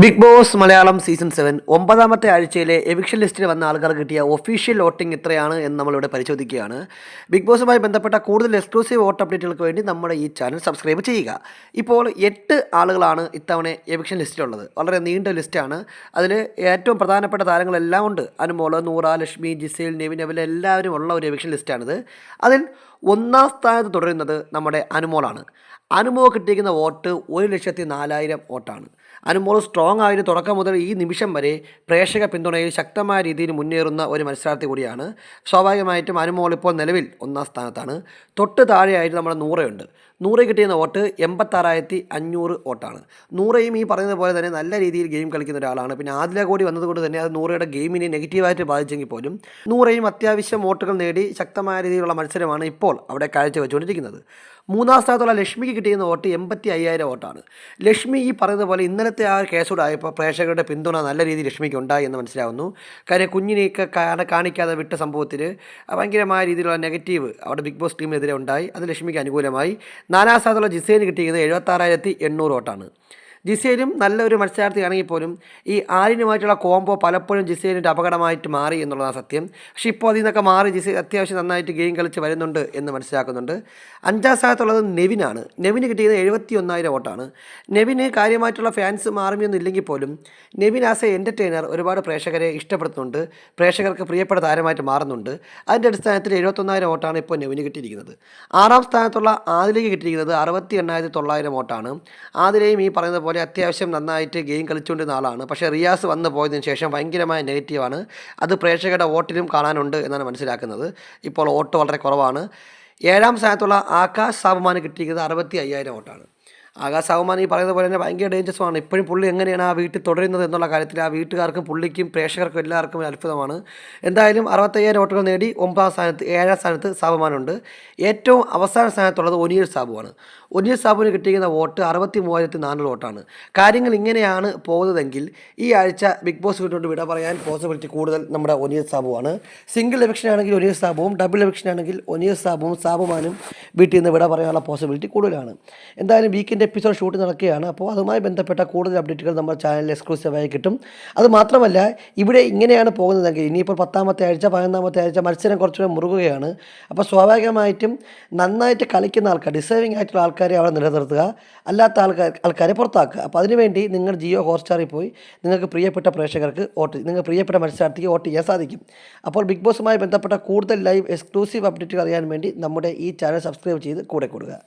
Big boss Malayalam season 7 ഒമ്പതാമത്തെ ആഴ്ചയിലെ eviction ലിസ്റ്റിൽ വന്ന ആൾക്കാർക്ക് കിട്ടിയ ഒഫീഷ്യൽ വോട്ടിംഗ് എത്രയാണ് എന്ന് നമ്മളിവിടെ പരിശോധിക്കുകയാണ്. ബിഗ് ബോസുമായി ബന്ധപ്പെട്ട കൂടുതൽ എക്സ്ക്ലൂസീവ് വോട്ട് അപ്ഡേറ്റുകൾക്ക് വേണ്ടി നമ്മുടെ ഈ ചാനൽ സബ്സ്ക്രൈബ് ചെയ്യുക. ഇപ്പോൾ 8 ആളുകളാണ് ഇത്തവണ എവിക്ഷൻ ലിസ്റ്റിലുള്ളത്. വളരെ നീണ്ട ലിസ്റ്റാണ്. അതിൽ ഏറ്റവും പ്രധാനപ്പെട്ട താരങ്ങളെല്ലാം ഉണ്ട്. അനുമോൾ, നൂറ, ലക്ഷ്മി, ജിസേൽ, നെവിൻ, എല്ലാവരും ഉള്ള ഒരു എവിക്ഷൻ ലിസ്റ്റാണിത്. അതിൽ ഒന്നാം സ്ഥാനത്ത് തുടരുന്നത് നമ്മുടെ അനുമോളാണ്. അനുമോൾ കിട്ടിയിരിക്കുന്ന വോട്ട് 1,04,000 വോട്ടാണ്. അനുമോൾ സ്ട്രോങ് ആയിട്ട് തുടക്കം മുതൽ ഈ നിമിഷം വരെ പ്രേക്ഷക പിന്തുണയിൽ ശക്തമായ രീതിയിൽ മുന്നേറുന്ന ഒരു മത്സരാർത്ഥി കൂടിയാണ്. സ്വാഭാവികമായിട്ടും അനുമോൾ ഇപ്പോൾ നിലവിൽ ഒന്നാം സ്ഥാനത്താണ്. തൊട്ട് താഴെയായിട്ട് നമ്മുടെ നൂറയുണ്ട്. നൂറ് കിട്ടിയുന്ന വോട്ട് 86,500 വോട്ടാണ്. നൂറയും ഈ പറയുന്നത് പോലെ തന്നെ നല്ല രീതിയിൽ ഗെയിം കളിക്കുന്ന ഒരാളാണ്. പിന്നെ ആദില കൂടി വന്നതുകൊണ്ട് തന്നെ അത് നൂറയുടെ ഗെയിമിനെ നെഗറ്റീവായിട്ട് ബാധിച്ചെങ്കിൽ പോലും നൂറയും അത്യാവശ്യം വോട്ടുകൾ നേടി ശക്തമായ രീതിയിലുള്ള മത്സരമാണ് ഇപ്പോൾ അവിടെ കാഴ്ചവെച്ചുകൊണ്ടിരിക്കുന്നത്. മൂന്നാം സ്ഥാനത്തുള്ള ലക്ഷ്മിക്ക് കിട്ടിയിരുന്ന വോട്ട് 85,000 വോട്ടാണ്. ലക്ഷ്മി ഈ പറയുന്നത് പോലെ ഇന്നലത്തെ ആ കേസോടായപ്പോൾ പ്രേക്ഷകരുടെ പിന്തുണ നല്ല രീതിയിൽ ലക്ഷ്മിക്ക് ഉണ്ടായി എന്ന് മനസ്സിലാവുന്നു. കാര്യം കുഞ്ഞിനെയൊക്കെ കാണിക്കാതെ വിട്ട സംഭവത്തിൽ ഭയങ്കരമായ രീതിയിലുള്ള നെഗറ്റീവ് അവിടെ ബിഗ് ബോസ് ടീമിനെതിരെ ഉണ്ടായി. അത് ലക്ഷ്മിക്ക് അനുകൂലമായി. നാലാം സ്ഥാനത്തുള്ള ജിസേന് കിട്ടിയത് 76,800 വോട്ടാണ്. ജിസേലും നല്ലൊരു മത്സരാർത്ഥിയാണെങ്കിൽ പോലും ഈ ആര്യനുമായിട്ടുള്ള കോംബോ പലപ്പോഴും ജിസേലിൻ്റെ അപകടമായിട്ട് മാറി എന്നുള്ളതാണ് സത്യം. പക്ഷേ ഇപ്പോൾ അതിൽ നിന്നൊക്കെ മാറി ജിസേൽ അത്യാവശ്യം നന്നായിട്ട് ഗെയിം കളിച്ച് വരുന്നുണ്ട് എന്ന് മനസ്സിലാക്കുന്നുണ്ട്. അഞ്ചാം സ്ഥാനത്തുള്ളത് നെവിനാണ്. നെവിന് കിട്ടിയത് 71,000 വോട്ടാണ്. നെവിന് കാര്യമായിട്ടുള്ള ഫാൻസ് മാറുമൊന്നും ഇല്ലെങ്കിൽ പോലും നെവിൻ ആസ് എ എൻ്റർടൈനർ ഒരുപാട് പ്രേക്ഷകരെ ഇഷ്ടപ്പെടുത്തുന്നുണ്ട്. പ്രേക്ഷകർക്ക് പ്രിയപ്പെട്ട താരമായിട്ട് മാറുന്നുണ്ട്. അതിൻ്റെ അടിസ്ഥാനത്തിൽ 71,000 വോട്ടാണ് ഇപ്പോൾ നെവിന് കിട്ടിയിരിക്കുന്നത്. ആറാം സ്ഥാനത്തുള്ള ആദിലേക്ക് കിട്ടിയിരിക്കുന്നത് 68,900 വോട്ടാണ്. ആദിലയും ഈ പറയുന്നത് പോലെ അത്യാവശ്യം നന്നായിട്ട് ഗെയിം കളിച്ചുകൊണ്ടിരുന്ന ആളാണ്. പക്ഷേ റിയാസ് വന്നു പോയതിനു ശേഷം ഭയങ്കരമായ നെഗറ്റീവാണ്. അത് പ്രേക്ഷകരുടെ വോട്ടിലും കാണാനുണ്ട് എന്നാണ് മനസ്സിലാക്കുന്നത്. ഇപ്പോൾ വോട്ട് വളരെ കുറവാണ്. ഏഴാം സ്ഥാനത്തുള്ള ആകാശ് സാബുമാന് കിട്ടിയിരിക്കുന്നത് 65,000 വോട്ടാണ്. ആകാശ് സാബുമാൻ ഈ പറയുന്നത് പോലെ തന്നെ ഭയങ്കര ഡേഞ്ചറസുമാണ്. ഇപ്പോഴും പുള്ളി എങ്ങനെയാണ് ആ വീട്ടിൽ തുടരുന്നത് എന്നുള്ള കാര്യത്തിൽ ആ വീട്ടുകാർക്കും പുള്ളിക്കും പ്രേക്ഷകർക്കും എല്ലാവർക്കും അത്ഭുതമാണ്. എന്തായാലും 65,000 വോട്ടുകൾ നേടി ഏഴാം സ്ഥാനത്ത് സാബുമാനുണ്ട്. ഏറ്റവും അവസാന സ്ഥാനത്തുള്ളത് ഒനിയൽ സാബുവാണ്. ഒനിയൽ സാബുവിന് കിട്ടിയിരിക്കുന്ന വോട്ട് 63,400 വോട്ടാണ്. കാര്യങ്ങൾ ഇങ്ങനെയാണ് പോകുന്നതെങ്കിൽ ഈ ആഴ്ച ബിഗ് ബോസ് വീട്ടുകൊണ്ട് വിട പറയാൻ പോസിബിലിറ്റി കൂടുതൽ നമ്മുടെ ഒനിയൽ സാബുവാണ്. സിംഗിൾ എവിക്ഷൻ ആണെങ്കിൽ ഒനിയൽ സാബുവും, ഡബിൾ എവിക്ഷൻ ആണെങ്കിൽ ഒനിയൽ സാബുവും സാബുമാനും വീട്ടിൽ നിന്ന് വിട പറയാനുള്ള പോസിബിലിറ്റി കൂടുതലാണ്. എന്തായാലും വീക്കിൻ്റെ എപ്പിസോഡ് ഷൂട്ട് നടക്കുകയാണ്. അപ്പോൾ അതുമായി ബന്ധപ്പെട്ട കൂടുതൽ അപ്ഡേറ്റുകൾ നമ്മുടെ ചാനലിൽ എക്സ്ക്ലൂസീവായി കിട്ടും. അത് മാത്രമല്ല ഇവിടെ ഇങ്ങനെയാണ് പോകുന്നതെങ്കിൽ ഇനിയിപ്പോൾ 10ാമത്തെ ആഴ്ച 11ാമത്തെ ആഴ്ച മത്സരം കുറച്ചുകൂടെ മുറുകുകയാണ്. അപ്പോൾ സ്വാഭാവികമായിട്ടും നന്നായിട്ട് കളിക്കുന്ന ആൾക്കാർ, ഡിസേർവിംഗ് ആയിട്ടുള്ള ആൾക്കാരെ അവിടെ നിലനിർത്തുക, അല്ലാത്ത ആൾക്കാരെ പുറത്താക്കുക. അപ്പോൾ അതിനുവേണ്ടി നിങ്ങൾ ജിയോ ഹോട്ട്സ്റ്റാറിൽ പോയി നിങ്ങൾക്ക് പ്രിയപ്പെട്ട പ്രേക്ഷകർക്ക് നിങ്ങൾ പ്രിയപ്പെട്ട മത്സരാർത്ഥിക്ക് വോട്ട് ചെയ്യാൻ സാധിക്കും. അപ്പോൾ ബിഗ് ബോസുമായി ബന്ധപ്പെട്ട കൂടുതൽ ലൈവ് എക്സ്ക്ലൂസീവ് അപ്ഡേറ്റുകൾ അറിയാൻ വേണ്ടി നമ്മുടെ ഈ ചാനൽ സബ്സ്ക്രൈബ് ചെയ്ത് കൂടെ കൊടുക്കുക.